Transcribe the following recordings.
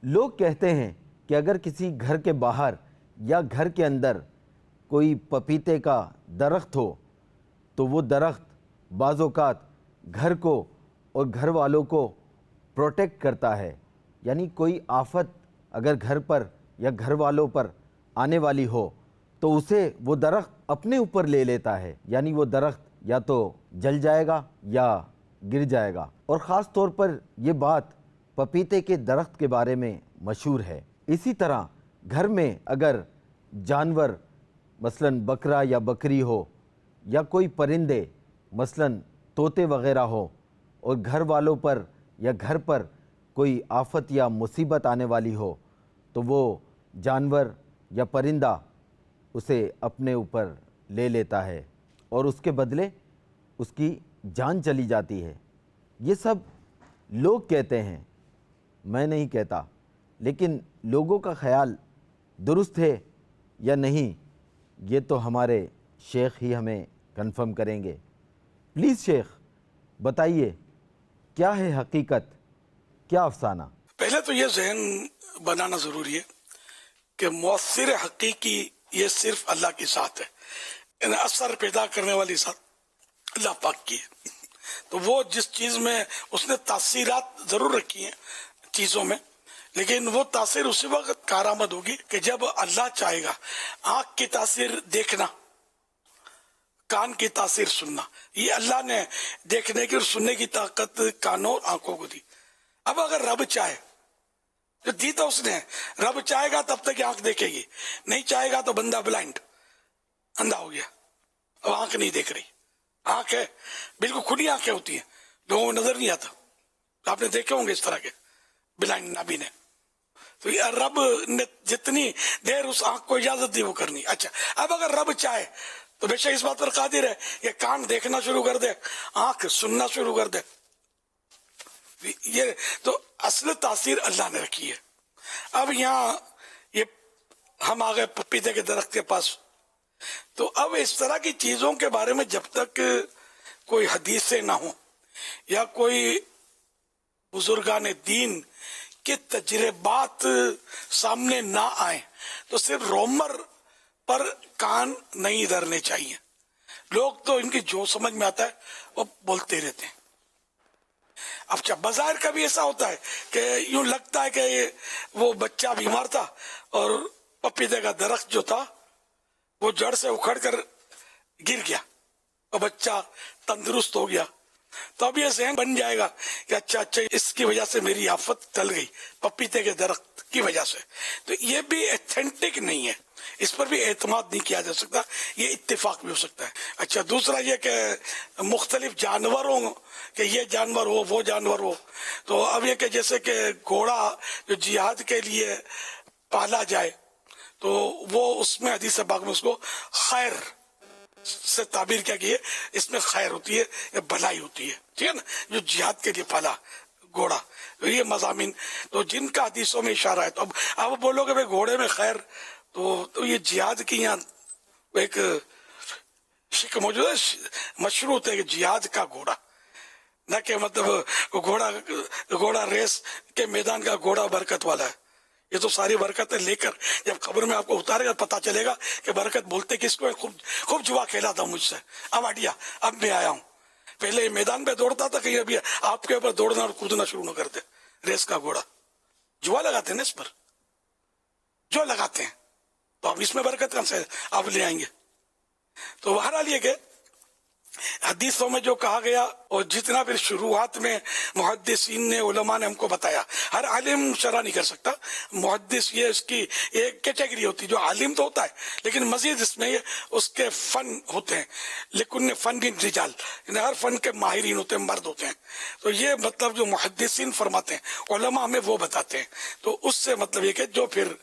لوگ کہتے ہیں کہ اگر کسی گھر کے باہر یا گھر کے اندر کوئی پپیتے کا درخت ہو تو وہ درخت بعض اوقات گھر کو اور گھر والوں کو پروٹیکٹ کرتا ہے، یعنی کوئی آفت اگر گھر پر یا گھر والوں پر آنے والی ہو تو اسے وہ درخت اپنے اوپر لے لیتا ہے، یعنی وہ درخت یا تو جل جائے گا یا گر جائے گا۔ اور خاص طور پر یہ بات پپیتے کے درخت کے بارے میں مشہور ہے۔ اسی طرح گھر میں اگر جانور مثلا بکرا یا بکری ہو یا کوئی پرندے مثلا طوطے وغیرہ ہو اور گھر والوں پر یا گھر پر کوئی آفت یا مصیبت آنے والی ہو تو وہ جانور یا پرندہ اسے اپنے اوپر لے لیتا ہے اور اس کے بدلے اس کی جان چلی جاتی ہے۔ یہ سب لوگ کہتے ہیں، میں نہیں کہتا، لیکن لوگوں کا خیال درست ہے یا نہیں یہ تو ہمارے شیخ ہی ہمیں کنفرم کریں گے۔ پلیز شیخ بتائیے کیا ہے حقیقت، کیا افسانہ؟ پہلے تو یہ ذہن بنانا ضروری ہے کہ مؤثر حقیقی یہ صرف اللہ کی ذات ہے، یعنی اثر پیدا کرنے والی ذات اللہ پاک کی ہے۔ تو وہ جس چیز میں اس نے تاثیرات ضرور رکھی ہیں چیزوں میں، لیکن وہ تاثیر اسی وقت کارآمد ہوگی کہ جب اللہ چاہے گا۔ آنکھ کی تاثیر دیکھنا، کان کی تاثیر سننا، یہ اللہ نے دیکھنے کی اور سننے کی طاقت کانوں اور آنکھوں کو دی۔ اب اگر رب چاہے، جو دی تو اس نے، رب چاہے گا تب تک آنکھ دیکھے گی، نہیں چاہے گا تو بندہ بلائنڈ، اندھا ہو گیا، اب آنکھ نہیں دیکھ رہی۔ آنکھ ہے، بالکل کھلی آنکھیں ہوتی ہیں، لوگوں کو نظر نہیں آتا، آپ نے دیکھے ہوں گے اس طرح کے بلائنڈ نابینے۔ تو یہ رب نے جتنی دیر اس آنکھ کو اجازت دی وہ کرنی۔ اچھا، اب اگر رب چاہے تو بے شک اس بات پر قادر ہے، یہ کان دیکھنا شروع کر دے، آنکھ سننا شروع کر دے۔ یہ تو اصل تاثیر اللہ نے رکھی ہے۔ اب یہاں یہ ہم آ گئے پپیتے کے درخت کے پاس، تو اب اس طرح کی چیزوں کے بارے میں جب تک کوئی حدیثیں نہ ہوں یا کوئی بزرگان دین کے تجربات سامنے نہ آئیں تو صرف رومر پر کان نہیں دھرنے چاہیے۔ لوگ تو ان کی جو سمجھ میں آتا ہے وہ بولتے رہتے ہیں۔ اب کیا بظاہر کا بھی ایسا ہوتا ہے کہ یوں لگتا ہے کہ وہ بچہ بیمار تھا اور پپیتے کا درخت جو تھا وہ جڑ سے اکھڑ کر گر گیا اور بچہ تندرست ہو گیا، تو اب یہ ذہن بن جائے گا کہ اچھا اس کی وجہ سے میری آفت ٹل گئی، پپیتے کے درخت کی وجہ سے۔ تو یہ بھی ایتھینٹک نہیں ہے، اس پر بھی اعتماد نہیں کیا جا سکتا، یہ اتفاق بھی ہو سکتا ہے۔ اچھا، دوسرا یہ کہ مختلف جانوروں کہ یہ جانور ہو وہ جانور ہو، تو اب یہ کہ جیسے کہ گھوڑا جو جہاد کے لیے پالا جائے تو وہ اس میں حدیث پاک میں اس کو خیر سے تعبیر کیا گئی ہے، اس میں خیر ہوتی ہے یا بھلائی ہوتی ہے، ٹھیک ہے نا، جو جہاد کے لیے پالا گھوڑا، تو یہ مضامین تو جن کا حدیثوں میں اشارہ ہے۔ تو اب آپ بولو کہ بھائی گھوڑے میں خیر، تو یہ جہاد کی یہاں ایک شک موجود ہے، مشروط ہے کہ جہاد کا گھوڑا، نہ کہ مطلب گھوڑا ریس کے میدان کا گھوڑا برکت والا ہے۔ یہ تو ساری برکتیں لے کر جب قبر میں آپ کو اتارے گا پتا چلے گا کہ برکت بولتے کس کو ہے۔ خوب جوا کھیلا تھا مجھ سے، اب ہٹیا، اب میں آیا ہوں۔ پہلے میدان پہ دوڑتا تھا، کہ ابھی آپ کے اوپر دوڑنا اور کودنا شروع نہ کر دے۔ ریس کا گھوڑا جوا لگاتے ہیں نا اس پر، جو لگاتے ہیں، تو اب اس میں برکت کہاں سے آپ لے آئیں گے؟ تو بہرحال یہ کہ حدیثوں میں جو کہا گیا اور جتنا پھر شروعات میں محدثین نے، علماء نے ہم کو بتایا، ہر عالم شرح نہیں کر سکتا۔ محدث یہ اس کی ایک کیٹیگری ہوتی ہے، جو عالم تو ہوتا ہے لیکن مزید اس میں اس کے فن ہوتے ہیں، لیکن فن رجال، یعنی ہر فن کے ماہرین ہوتے ہیں، مرد ہوتے ہیں۔ تو یہ مطلب جو محدثین فرماتے ہیں، علماء ہمیں وہ بتاتے ہیں، تو اس سے مطلب یہ کہ جو پھر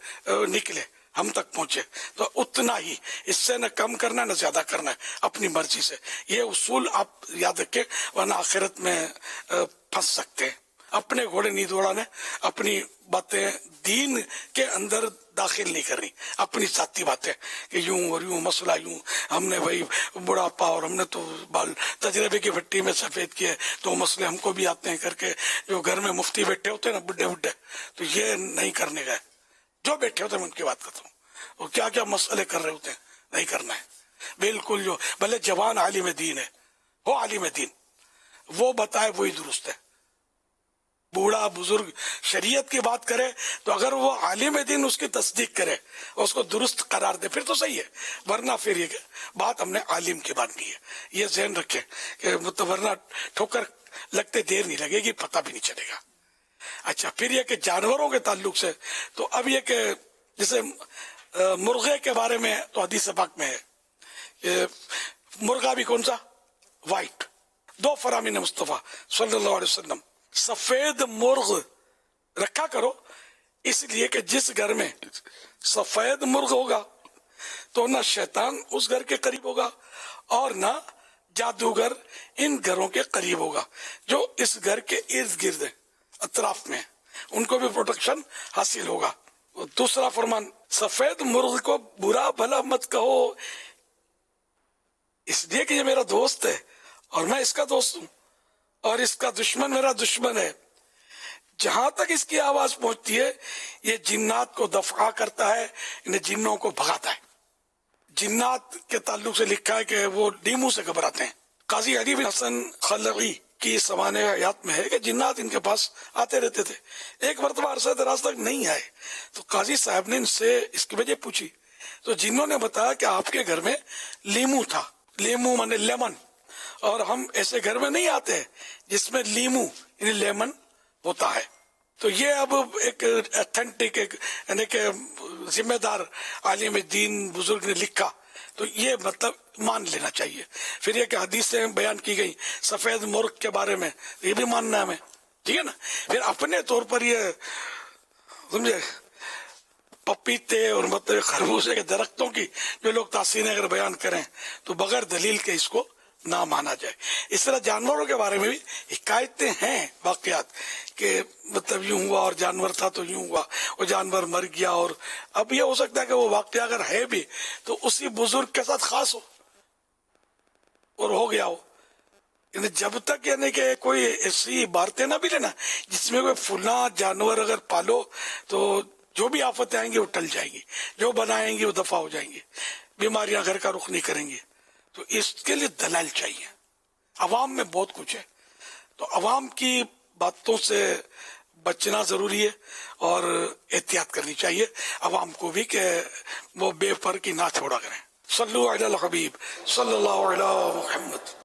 نکلے ہم تک پہنچے تو اتنا ہی، اس سے نہ کم کرنا نہ زیادہ کرنا ہے، اپنی مرضی سے۔ یہ اصول آپ یاد رکھیں ورنہ آخرت میں پھنس سکتے ہیں۔ اپنے گھوڑے نہیں دوڑانے، اپنی باتیں دین کے اندر داخل نہیں کرنی، اپنی ذاتی باتیں کہ یوں اور یوں مسئلہ یوں، ہم نے بھائی بڑھاپا اور ہم نے تو بال تجربے کی بھٹی میں سفید کیے تو مسئلے ہم کو بھی آتے ہیں کر کے، جو گھر میں مفتی بیٹھے ہوتے ہیں نا بڈھے بڈھے، تو یہ نہیں کرنے گئے، جو بیٹھے ہوتے ہیں میں ان کی بات کرتا ہوں، وہ کیا کیا مسئلے کر رہے ہوتے ہیں، نہیں کرنا ہے بالکل. جو بھلے جوان عالم دین ہے، وہ عالم دین، وہ بتائے وہی درست ہے. بوڑھا بزرگ شریعت کی بات کرے تو اگر وہ عالم دین اس کی تصدیق کرے اور اس کو درست قرار دے پھر تو صحیح ہے، ورنہ پھر یہ کہ بات ہم نے عالم کی ماننی ہے. یہ ذہن رکھیں کہ ورنہ ٹھوکر لگتے دیر نہیں لگے گی، پتہ بھی نہیں چلے گا. اچھا، پھر یہ کہ جانوروں کے تعلق سے تو اب یہ کہ جیسے مرغے کے بارے میں تو حدیث پاک میں ہے کہ مرغا بھی کون سا؟ وائٹ. دو فرامین مصطفیٰ صلی اللہ علیہ وسلم، سفید مرغ رکھا کرو، اس لیے کہ جس گھر میں سفید مرغ ہوگا تو نہ شیطان اس گھر کے قریب ہوگا اور نہ جادوگر ان گھروں کے قریب ہوگا جو اس گھر کے ارد گرد ہیں، اطراف میں، ان کو بھی پروٹیکشن حاصل ہوگا. دوسرا فرمان، سفید مرغ کو برا بھلا مت کہو اس لیے کہ یہ میرا دوست ہے اور میں اس کا دوست ہوں اور اس کا دشمن میرا دشمن ہے. جہاں تک اس کی آواز پہنچتی ہے یہ جنات کو دفع کرتا ہے، انہیں جنوں کو بھگاتا ہے. جنات کے تعلق سے لکھا ہے کہ وہ ڈیمو سے گھبراتے ہیں. قاضی علی بن حسن خلقی کی سوانح حیات میں ہے کہ جنات ان کے پاس آتے رہتے تھے. ایک مرتبہ عرصہ دراز تک نہیں آئے تو قاضی صاحب نے ان سے اس کی وجہ پوچھی تو جنوں نے بتایا کہ آپ کے گھر میں لیمو تھا. لیمو مانے لیمن، اور ہم ایسے گھر میں نہیں آتے جس میں لیمو یعنی لیمن ہوتا ہے. تو یہ اب ایک اتھینٹک یعنی کہ ذمہ دار عالم دین بزرگ نے لکھا تو یہ مطلب مان لینا چاہیے. پھر یہ کہ حدیثیں بیان کی گئی سفید مرغ کے بارے میں، یہ بھی ماننا ہے ہمیں، ٹھیک ہے نا. پھر اپنے طور پر یہ سمجھے پپیتے اور مطلب خربوزے کے درختوں کی جو لوگ تاثیریں اگر بیان کریں تو بغیر دلیل کے اس کو نہ مانا جائے. اس طرح جانوروں کے بارے میں بھی حکایتیں ہیں، واقعات کہ مطلب یوں ہوا اور جانور تھا تو یوں ہوا، وہ جانور مر گیا. اور اب یہ ہو سکتا ہے کہ وہ واقعہ اگر ہے بھی تو اسی بزرگ کے ساتھ خاص ہو اور ہو گیا ہو. یعنی جب تک یعنی کہ کوئی ایسی عبارتیں نہ بھی لینا جس میں کوئی فلاں جانور اگر پالو تو جو بھی آفتیں آئیں گی وہ ٹل جائیں گی، جو بنائیں گی وہ دفع ہو جائیں گی، بیماریاں گھر کا رخ نہیں کریں گی. تو اس کے لیے دلائل چاہیے. عوام میں بہت کچھ ہے تو عوام کی باتوں سے بچنا ضروری ہے اور احتیاط کرنی چاہیے عوام کو بھی کہ وہ بے فرقی نہ چھوڑا کریں. صلو علی الحبیب صلی اللہ علیہ محمد.